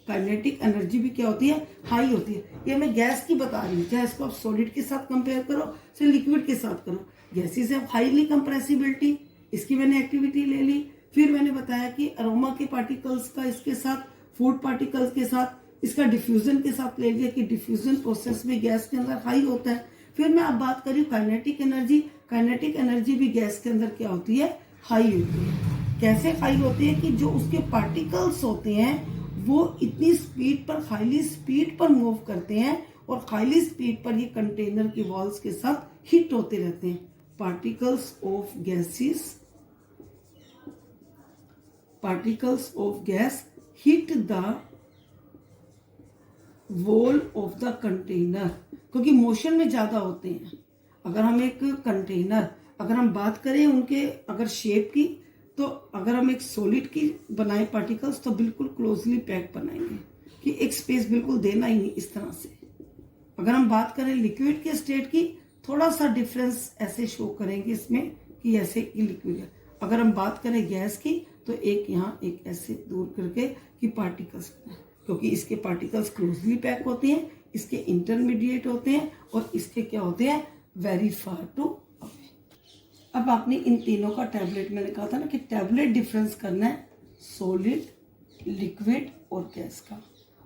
काइनेटिक एनर्जी भी क्या होती है, हाई होती है। ये मैं गैस की बता रही हूँ, चाहे इसको आप सॉलिड के साथ कंपेयर करो, चाहे लिक्विड के साथ करो। गैसेस है हाईली कंप्रेसिबिलिटी, इसकी मैंने एक्टिविटी ले ली। फिर मैंने बताया कि अरोमा के पार्टिकल्स का इसके साथ, फूड पार्टिकल्स के साथ, इसका डिफ्यूजन के साथ ले लिया कि डिफ्यूजन प्रोसेस में गैस के अंदर हाई होता है। फिर मैं अब बात करी काइनेटिक एनर्जी, काइनेटिक एनर्जी भी गैस के अंदर क्या होती है, हाई होती है। कैसे हाई होती है कि जो उसके पार्टिकल्स होते हैं वो इतनी स्पीड पर, हाईली स्पीड पर मूव करते हैं, और हाईली स्पीड पर ये कंटेनर की वॉल्स के साथ हिट होते रहते हैं। Particles of gases, particles of gas hit the wall of the container, क्योंकि मोशन में ज्यादा होते हैं। अगर हम एक कंटेनर, अगर हम बात करें उनके अगर शेप की, तो अगर हम एक सॉलिड की बनाए पार्टिकल्स तो बिल्कुल क्लोजली पैक बनाएंगे कि एक स्पेस बिल्कुल देना ही नहीं, इस तरह से। अगर हम बात करें लिक्विड के स्टेट की, थोड़ा सा डिफरेंस ऐसे शो करेंगे इसमें कि ऐसे कि लिक्विड है। अगर हम बात करें गैस की तो एक यहाँ एक ऐसे दूर करके कि पार्टिकल्स, क्योंकि इसके पार्टिकल्स क्लोजली पैक होते हैं, इसके इंटरमीडिएट होते हैं, और इसके क्या होते हैं, वेरी फार टू अवे। अब आपने इन तीनों का टैबलेट, मैंने कहा था ना कि टैबलेट डिफरेंस करना है सॉलिड, लिक्विड और गैस का।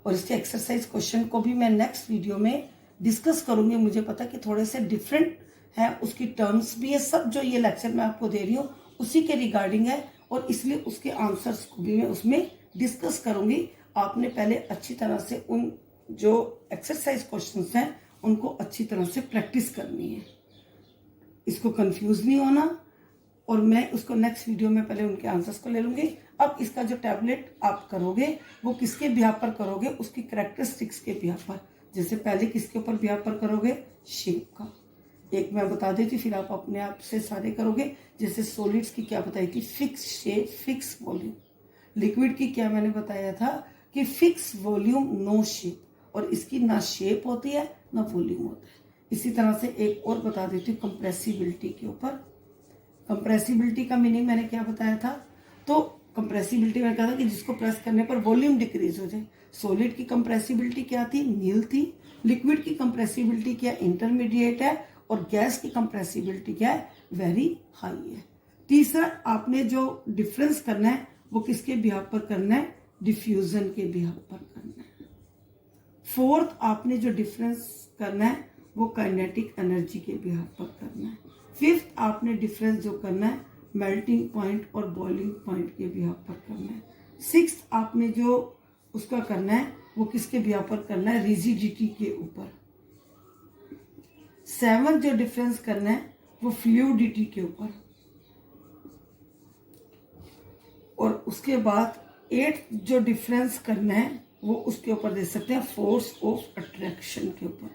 और इसके एक्सरसाइज क्वेश्चन को भी मैं नेक्स्ट वीडियो में डिस्कस करूंगी। मुझे पता कि थोड़े से डिफरेंट है, उसकी टर्म्स भी है, सब जो ये लेक्चर मैं आपको दे रही हूँ उसी के रिगार्डिंग है, और इसलिए उसके आंसर्स को भी मैं उसमें डिस्कस करूंगी। आपने पहले अच्छी तरह से उन जो एक्सरसाइज क्वेश्चंस हैं उनको अच्छी तरह से प्रैक्टिस करनी है, इसको कंफ्यूज नहीं होना। और मैं उसको नेक्स्ट वीडियो में पहले उनके आंसर्स को ले लूंगी। अब इसका जो टैबलेट आप करोगे वो किसके बिहाफ पर करोगे, उसकी कैरेक्टरिस्टिक्स के बिहाफ पर। जैसे पहले किसके ऊपर बिहाफ पर करोगे, शेप का। एक मैं बता देती, फिर आप अपने आप से सारे करोगे। जैसे सॉलिड्स की क्या बताई थी, fix shape, fix volume. Liquid की क्या मैंने बताया था कि फिक्स वॉल्यूम नो शेप, और इसकी ना शेप होती है ना वॉल्यूम होता है। इसी तरह से एक और बता देती हूँ कंप्रेसिबिलिटी के ऊपर। कंप्रेसिबिलिटी का मीनिंग मैंने क्या बताया था, तो कंप्रेसिबिलिटी में कहा था कि जिसको प्रेस करने पर वॉल्यूम डिक्रीज हो जाए। सॉलिड की कंप्रेसिबिलिटी क्या थी, नील थी। लिक्विड की कंप्रेसिबिलिटी क्या, इंटरमीडिएट है। और गैस की कंप्रेसिबिलिटी क्या है, वेरी हाई है। तीसरा आपने जो डिफरेंस करना है वो किसके बिहाफ पर करना है, डिफ्यूजन के बिहाफ पर करना है। फोर्थ आपने जो डिफरेंस करना है वो काइनेटिक एनर्जी के बिहाफ पर करना है। फिफ्थ आपने डिफरेंस जो करना है मेल्टिंग पॉइंट और बॉइलिंग पॉइंट के बिहाफ पर करना है। सिक्स्थ आपने जो उसका करना है वो किसके बिहाफ पर करना है, रिजिडिटी के ऊपर। सेवंथ जो डिफरेंस करना है वो फ्लूइडिटी के ऊपर। और उसके बाद एट्थ जो डिफरेंस करना है वो उसके ऊपर दे सकते हैं फोर्स ऑफ अट्रैक्शन के ऊपर।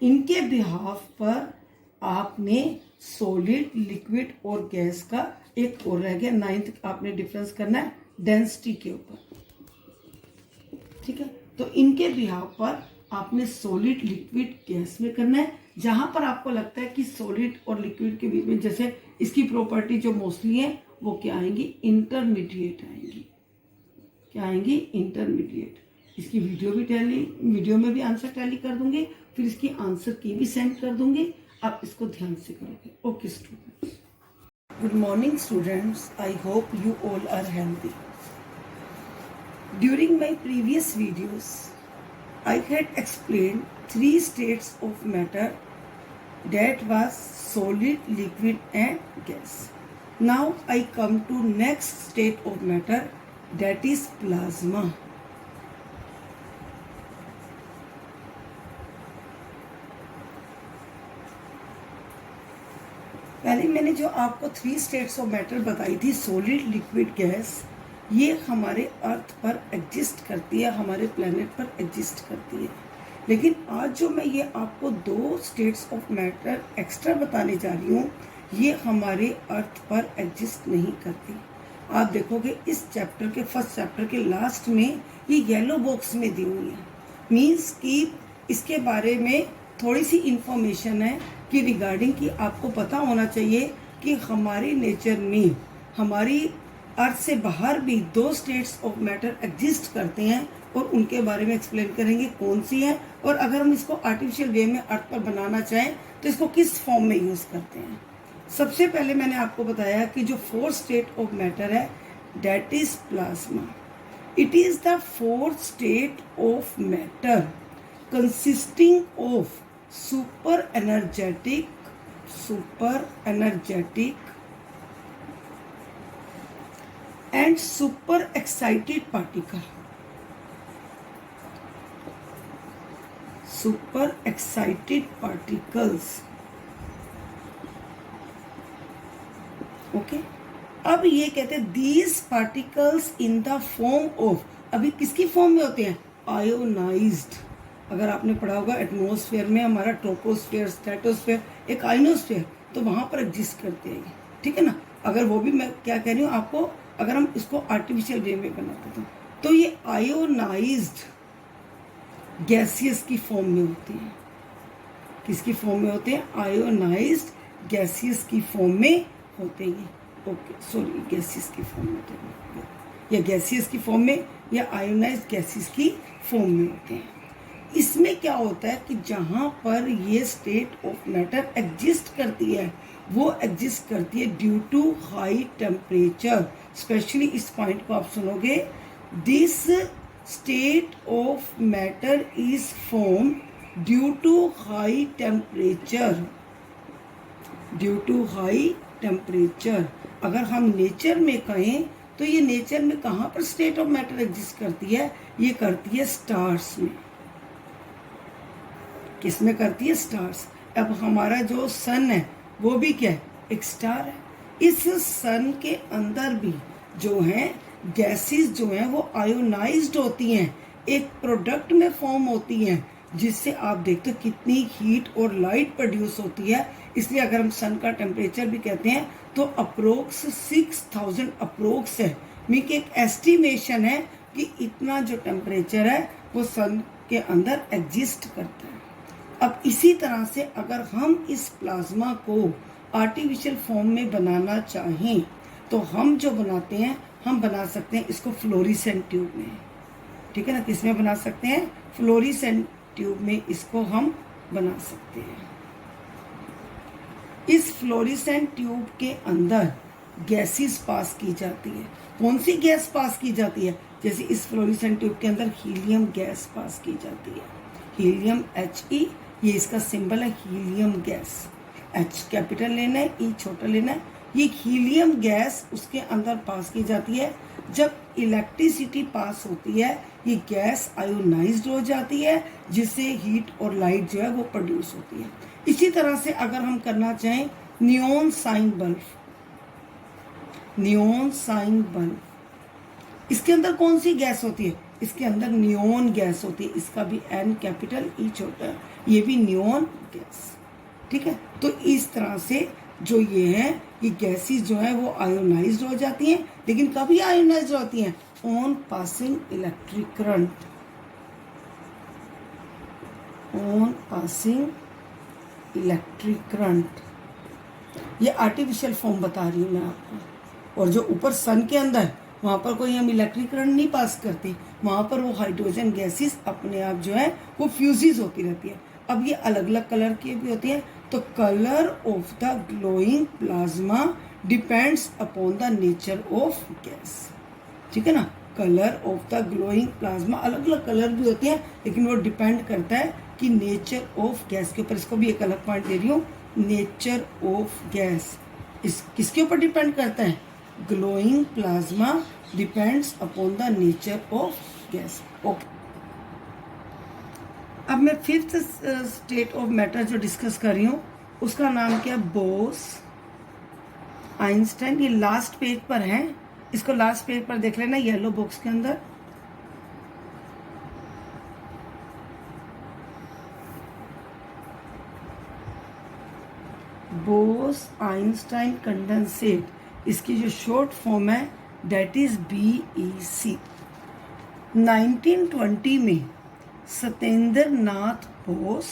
इनके बिहाफ पर आपने सॉलिड, लिक्विड और गैस का एक और रह गया, नाइन्थ आपने डिफरेंस करना है डेंसिटी के ऊपर। ठीक है, तो इनके बिहाफ पर आपने सॉलिड, लिक्विड, गैस में करना है। जहां पर आपको लगता है कि सॉलिड और लिक्विड के बीच में, जैसे इसकी प्रॉपर्टी जो मोस्टली है वो क्या आएंगी, इंटरमीडिएट आएंगी। क्या आएंगी, इंटरमीडिएट। इसकी वीडियो में भी आंसर टैली कर दूंगी, फिर इसकी आंसर की भी सेंड कर दूंगी। आप इसको ध्यान से करोगे। Okay students, good morning students, I hope you all are healthy. During my previous videos, I had explained 3 states of matter, that was solid, liquid and gas. Now I come to next state of matter, that is plasma. पहले मैंने जो आपको 3 states of matter बताई थी, solid, liquid, gas, ये हमारे अर्थ पर exist करती है, हमारे प्लेनेट पर एग्जिस्ट करती है। लेकिन आज जो मैं ये आपको 2 स्टेट्स ऑफ मैटर एक्स्ट्रा बताने जा रही हूँ, ये हमारे अर्थ पर एग्जिस्ट नहीं करती। आप देखोगे इस चैप्टर के फर्स्ट चैप्टर के लास्ट में ये येलो बॉक्स में दी हुई है, मीन्स कि इसके बारे में थोड़ी सी इंफॉर्मेशन है कि रिगार्डिंग कि आपको पता होना चाहिए कि हमारे नेचर में, हमारी अर्थ से बाहर भी 2 स्टेट्स ऑफ मैटर एग्जिस्ट करते हैं, और उनके बारे में एक्सप्लेन करेंगे कौन सी है, और अगर हम इसको आर्टिफिशियल वे में अर्थ पर बनाना चाहें तो इसको किस फॉर्म में यूज करते हैं। सबसे पहले मैंने आपको बताया कि जो 4th स्टेट ऑफ मैटर है, that is plasma. It is the 4th state of matter consisting of super energetic and super excited particles okay. अब ये कहते हैं these particles in the form of, अभी किसकी फॉर्म में होते हैं, आयोनाइज्ड। अगर आपने पढ़ा होगा एटमॉस्फेयर में हमारा ट्रोपोस्फेयर, स्ट्रेटोस्फेयर, एक आइनोस्फेयर, तो वहां पर एग्जिस्ट करते हैं, ठीक है ना। अगर वो भी मैं क्या कह रही हूँ आपको, अगर हम इसको आर्टिफिशियल वे में बनाते तो ये आयोनाइज्ड गैसियस की फॉर्म में होते हैं। किसकी फॉर्म में होते हैं, आयोनाइज्ड गैसियस की फॉर्म में होते हैं। ओके सॉरी, गैसियस की फॉर्म में होते हैं, या गैसियस की फॉर्म में, या आयोनाइज्ड गैसियस की फॉर्म में होते हैं। इसमें क्या होता है कि जहां पर ये स्टेट ऑफ मैटर एग्जिस्ट करती है, वो एग्जिस्ट करती है due to high temperature. Specially इस पॉइंट को आप सुनोगे, this state of matter is form due to high temperature. अगर हम नेचर में कहें तो ये नेचर में कहाँ पर स्टेट ऑफ मैटर एग्जिस्ट करती है, ये करती है स्टार्स में। किस में करती है, स्टार्स। अब हमारा जो सन है वो भी क्या है, एक स्टार है। इस सन के अंदर भी जो है गैसेस जो हैं वो आयोनाइज्ड होती हैं, एक प्रोडक्ट में फॉर्म होती हैं, जिससे आप देखते हो कितनी हीट और लाइट प्रोड्यूस होती है। इसलिए अगर हम सन का टेम्परेचर भी कहते हैं तो अप्रोक्स 6000 अप्रोक्स है, मीन की एक एस्टिमेशन है कि इतना जो टेम्परेचर है वो सन के अंदर एग्जिस्ट करता है। अब इसी तरह से अगर हम इस प्लाज्मा को आर्टिफिशियल फॉर्म में बनाना चाहें तो हम जो बनाते हैं, हम बना सकते हैं इसको फ्लोरिसेंट ट्यूब में, ठीक है ना। किसमें बना सकते हैं, फ्लोरिसेंट ट्यूब में इसको हम बना सकते हैं। इस फ्लोरिसेंट ट्यूब के अंदर गैसेस पास की जाती है। कौन सी गैस पास की जाती है? जैसे इस फ्लोरोसेंट ट्यूब के अंदर हीलियम गैस पास की जाती है, हीलियम He, ये इसका सिंबल है हीलियम गैस। H कैपिटल लेना है, E छोटा लेना है। ये हीलियम गैस उसके अंदर पास की जाती है। जब इलेक्ट्रिसिटी पास होती है ये गैस आयोनाइज्ड हो जाती है, जिससे हीट और लाइट जो है वो प्रोड्यूस होती है। इसी तरह से अगर हम करना चाहें neon sign bulb, neon sign bulb, इसके अंदर कौन सी गैस होती है? इसके अंदर नियॉन गैस होती है। इसका भी N कैपिटल, E छोटा, ये भी नियॉन गैस। ठीक है, तो इस तरह से जो ये है ये गैसेस जो है वो आयोनाइज्ड हो जाती हैं। लेकिन कभी आयोनाइज्ड होती हैं? On passing electric current, on passing electric current. ये आर्टिफिशियल फॉर्म बता रही हूँ मैं आपको। और जो ऊपर सन के अंदर है वहाँ पर कोई हम इलेक्ट्रिक करंट नहीं पास करते, वहाँ पर वो हाइड्रोजन गैसेस अपने आप जो है वो फ्यूजेस होती रहती है। अब ये अलग अलग कलर की भी होती है। तो colour of the glowing plasma depends upon the nature of gas. ठीक है ना, colour of the glowing plasma, अलग अलग कलर भी होते हैं लेकिन वो डिपेंड करता है कि नेचर ऑफ गैस के ऊपर। इसको भी एक अलग पॉइंट दे रही हूँ, नेचर ऑफ गैस इस किसके ऊपर डिपेंड करता है? Glowing plasma depends upon the nature of gas. Okay, अब मैं फिफ्थ स्टेट ऑफ मैटर जो डिस्कस कर रही हूँ उसका नाम क्या? बोस आइंस्टाइन। ये लास्ट पेज पर है, इसको लास्ट पेज पर देख लेना येलो बॉक्स के अंदर। बोस आइंस्टाइन कंडेंसेट, इसकी जो शॉर्ट फॉर्म है दैट इज BEC। 1920 में सत्येंद्र नाथ बोस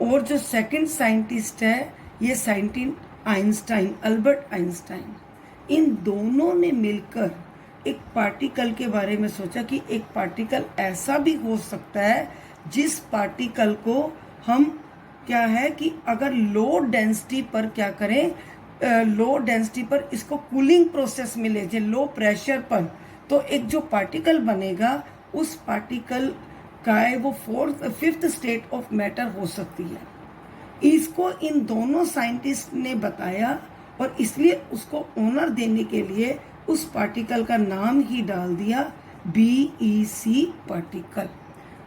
और जो सेकंड साइंटिस्ट है ये साइंटिस्ट आइंस्टाइन, अल्बर्ट आइंस्टाइन, इन दोनों ने मिलकर एक पार्टिकल के बारे में सोचा कि एक पार्टिकल ऐसा भी हो सकता है जिस पार्टिकल को हम क्या है कि अगर लो डेंसिटी पर क्या करें, लो डेंसिटी पर इसको कूलिंग प्रोसेस में ले जाए, लो प्रेशर पर, तो एक जो पार्टिकल बनेगा उस पार्टिकल का वो फिफ्थ स्टेट ऑफ मैटर हो सकती है। इसको इन दोनों साइंटिस्ट ने बताया और इसलिए उसको ऑनर देने के लिए उस पार्टिकल का नाम ही डाल दिया BEC पार्टिकल।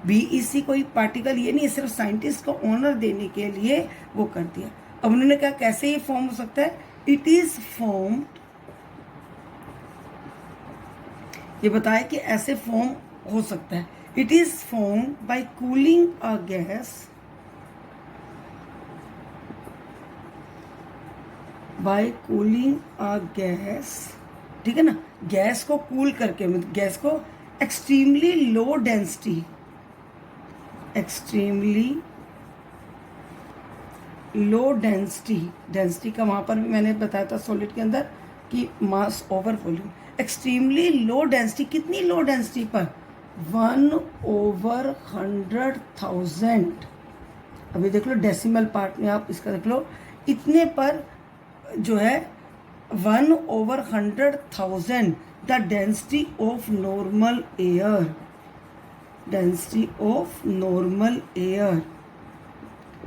BEC कोई पार्टिकल ये नहीं, सिर्फ साइंटिस्ट को ऑनर देने के लिए वो कर दिया। अब उन्होंने कहा कैसे ये फॉर्म हो सकता है? इट इज फॉर्म, ये बताया कि ऐसे फॉर्म हो सकता है। It is form by cooling a gas, by cooling a gas. ठीक है ना, गैस को कूल करके, गैस को extremely low density, extremely low density, density का वहां पर भी मैंने बताया था सॉलिड के अंदर कि मास over volume. Extremely low density, कितनी लो डेंसिटी पर? 1/100,000। अभी देख लो डेसिमल पार्ट में, आप इसका देख लो, इतने पर जो है 1/100,000 the density of normal air, density of normal air.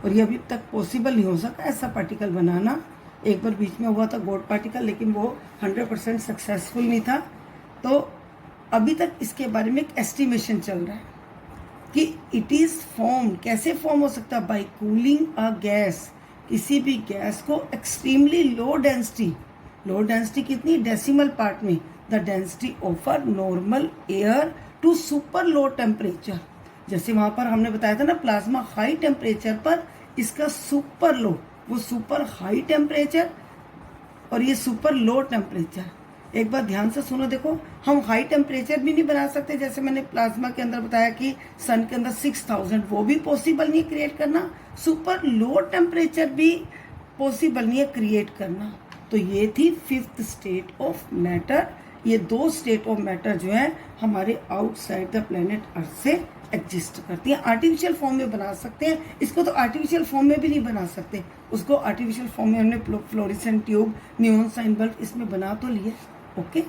और ये अभी तक पॉसिबल नहीं हो सका ऐसा पार्टिकल बनाना। एक बार बीच में हुआ था गॉड पार्टिकल, लेकिन वो 100% सक्सेसफुल नहीं था। तो अभी तक इसके बारे में एक एस्टिमेशन चल रहा है कि इट इज फॉर्म, कैसे फॉर्म हो सकता है? बाय कूलिंग अ गैस, किसी भी गैस को extremely low density, low density कितनी? डेसिमल पार्ट में, the density of a normal air to super low temperature. जैसे वहां पर हमने बताया था ना प्लाज्मा हाई टेम्परेचर पर, इसका सुपर लो, वो सुपर हाई टेम्परेचर और ये सुपर लो टेम्परेचर। एक बार ध्यान से सुनो, देखो हम हाई टेम्परेचर भी नहीं बना सकते, जैसे मैंने प्लाज्मा के अंदर बताया कि सन के अंदर 6000, वो भी पॉसिबल नहीं क्रिएट करना। सुपर लो टेम्परेचर भी पॉसिबल नहीं है क्रिएट करना। तो ये थी फिफ्थ स्टेट ऑफ मैटर। ये दो स्टेट ऑफ मैटर जो है हमारे आउटसाइड द प्लेनेट अर्थ से एग्जिस्ट करती हैं। आर्टिफिशियल फॉर्म में बना सकते हैं, इसको तो आर्टिफिशियल फॉर्म में भी नहीं बना सकते, उसको आर्टिफिशियल फॉर्म में हमने fluorescent tube, neon sign bulb इसमें बना तो लिए। ओके।